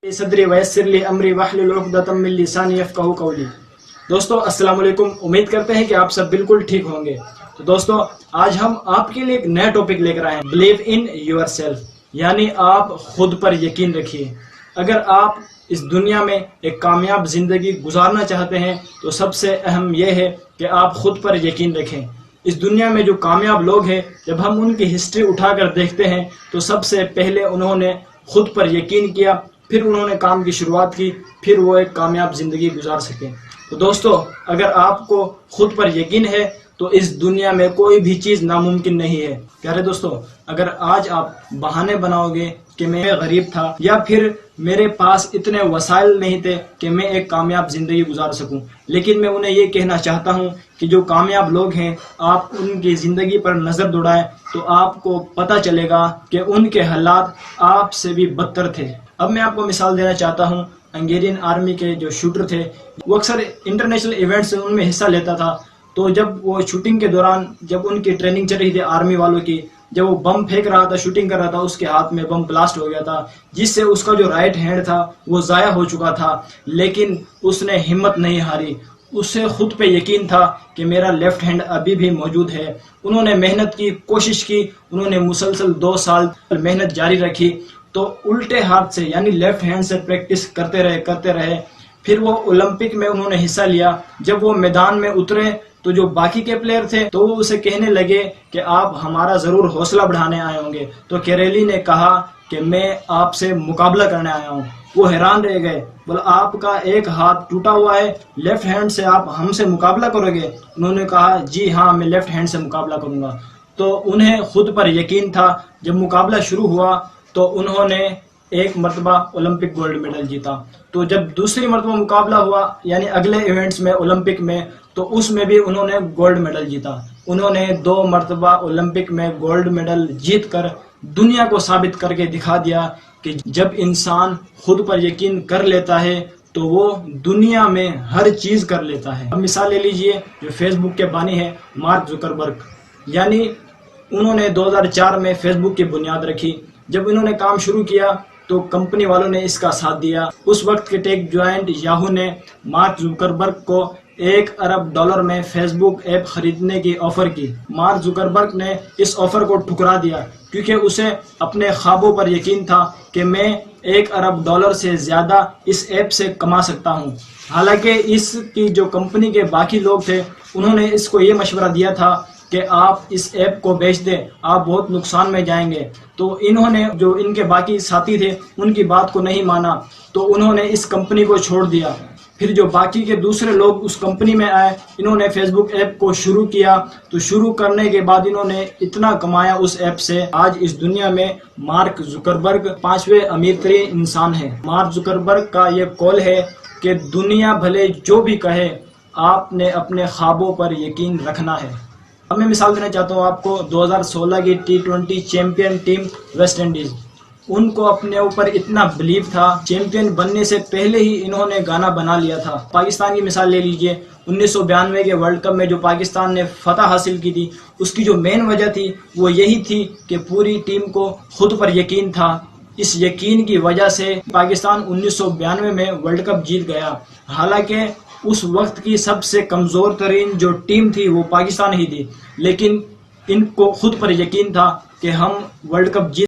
صدری ویسر لی امری واحلل عقدۃ من لسانی یفقہوا قولی۔ دوستو السلام علیکم، امید کرتے ہیں کہ آپ سب بالکل ٹھیک ہوں گے۔ تو دوستو آج ہم آپ کے لیے ایک نیا ٹاپک لے کر آئے ہیں، بلیو ان یور سیلف، یعنی آپ خود پر یقین رکھیے۔ اگر آپ اس دنیا میں ایک کامیاب زندگی گزارنا چاہتے ہیں تو سب سے اہم یہ ہے کہ آپ خود پر یقین رکھیں۔ اس دنیا میں جو کامیاب لوگ ہیں، جب ہم ان کی ہسٹری اٹھا کر دیکھتے ہیں تو سب سے پہلے انہوں نے خود پر یقین کیا، پھر انہوں نے کام کی شروعات کی، پھر وہ ایک کامیاب زندگی گزار سکیں۔ تو دوستو اگر آپ کو خود پر یقین ہے تو اس دنیا میں کوئی بھی چیز ناممکن نہیں ہے۔ پیارے دوستو، اگر آج آپ بہانے بناؤ گے کہ میں غریب تھا یا پھر میرے پاس اتنے وسائل نہیں تھے کہ میں ایک کامیاب زندگی گزار سکوں، لیکن میں انہیں یہ کہنا چاہتا ہوں کہ جو کامیاب لوگ ہیں، آپ ان کی زندگی پر نظر دوڑائیں تو آپ کو پتہ چلے گا کہ ان کے حالات آپ سے بھی بدتر تھے۔ اب میں آپ کو مثال دینا چاہتا ہوں، ہنگیرین آرمی کے جو شوٹر تھے، وہ اکثر انٹرنیشنل ایونٹس ان میں حصہ لیتا تھا۔ تو جب وہ شوٹنگ کے دوران جب ان کی ٹریننگ چل رہی تھی آرمی والوں کی، جب وہ بم پھینک رہا تھا، شوٹنگ کر رہا تھا، اس کے ہاتھ میں بم بلاسٹ ہو گیا تھا، جس سے اس کا جو رائٹ ہینڈ تھا وہ ضائع ہو چکا تھا، لیکن اس نے ہمت نہیں ہاری۔ اسے خود پہ یقین تھا کہ میرا لیفٹ ہینڈ ابھی بھی موجود ہے۔ انہوں نے محنت کی، کوشش کی، انہوں نے مسلسل 2 سال محنت جاری رکھی، تو الٹے ہاتھ سے یعنی لیفٹ ہینڈ سے پریکٹس کرتے رہے۔ پھر وہ اولمپک میں انہوں نے حصہ لیا۔ جب وہ میدان میں اترے تو جو باقی کے پلیئر تھے تو وہ اسے کہنے لگے کہ آپ ہمارا ضرور حوصلہ بڑھانے آئے ہوں گے، تو کیریلی نے کہا کہ میں آپ سے مقابلہ کرنے آیا ہوں۔ وہ حیران رہ گئے، بولا آپ کا ایک ہاتھ ٹوٹا ہوا ہے، لیفٹ ہینڈ سے آپ ہم سے مقابلہ کرو گے؟ انہوں نے کہا جی ہاں، میں لیفٹ ہینڈ سے مقابلہ کروں گا۔ تو انہیں خود پر یقین تھا۔ جب مقابلہ شروع ہوا تو انہوں نے ایک مرتبہ اولمپک گولڈ میڈل جیتا۔ تو جب دوسری مرتبہ مقابلہ ہوا یعنی اگلے ایونٹس میں اولمپک میں، تو اس میں بھی انہوں نے گولڈ میڈل جیتا۔ انہوں نے 2 مرتبہ اولمپک میں گولڈ میڈل جیت کر دنیا کو ثابت کر کے دکھا دیا کہ جب انسان خود پر یقین کر لیتا ہے تو وہ دنیا میں ہر چیز کر لیتا ہے۔ اب مثال لے لیجئے جو فیس بک کے بانی ہیں مارک زکربرگ، یعنی انہوں نے 2004 میں فیس بک کی بنیاد رکھی۔ جب انہوں نے کام شروع کیا تو کمپنی والوں نے اس کا ساتھ دیا۔ اس وقت کے ٹیک جوائنٹ یاہو نے مارک زکربرگ کو $1 ارب میں فیس بک ایپ خریدنے کی آفر کی۔ مارک زکربرگ نے اس آفر کو ٹھکرا دیا کیونکہ اسے اپنے خوابوں پر یقین تھا کہ میں $1 ارب سے زیادہ اس ایپ سے کما سکتا ہوں۔ حالانکہ اس کی جو کمپنی کے باقی لوگ تھے انہوں نے اس کو یہ مشورہ دیا تھا کہ آپ اس ایپ کو بیچ دیں، آپ بہت نقصان میں جائیں گے۔ تو انہوں نے جو ان کے باقی ساتھی تھے ان کی بات کو نہیں مانا، تو انہوں نے اس کمپنی کو چھوڑ دیا۔ پھر جو باقی کے دوسرے لوگ اس کمپنی میں آئے، انہوں نے فیس بک ایپ کو شروع کیا۔ تو شروع کرنے کے بعد انہوں نے اتنا کمایا اس ایپ سے، آج اس دنیا میں مارک زکربرگ 5ویں امیر ترین انسان ہے۔ مارک زکربرگ کا یہ قول ہے کہ دنیا بھلے جو بھی کہے، آپ نے اپنے خوابوں پر یقین رکھنا ہے۔ اب میں مثال دینا چاہتا ہوں آپ کو 2016 کی T20 champion team West Indies, ان کو اپنے اوپر اتنا بلیو تھا، چیمپئن بننے سے پہلے ہی انہوں نے گانا بنا لیا تھا۔ پاکستان کی مثال لے لیجئے، 1992 کے ورلڈ کپ میں جو پاکستان نے فتح حاصل کی تھی، اس کی جو مین وجہ تھی وہ یہی تھی کہ پوری ٹیم کو خود پر یقین تھا۔ اس یقین کی وجہ سے پاکستان 1992 میں ورلڈ کپ جیت گیا۔ حالانکہ اس وقت کی سب سے کمزور ترین جو ٹیم تھی وہ پاکستان ہی تھی، لیکن ان کو خود پر یقین تھا کہ ہم ورلڈ کپ جیت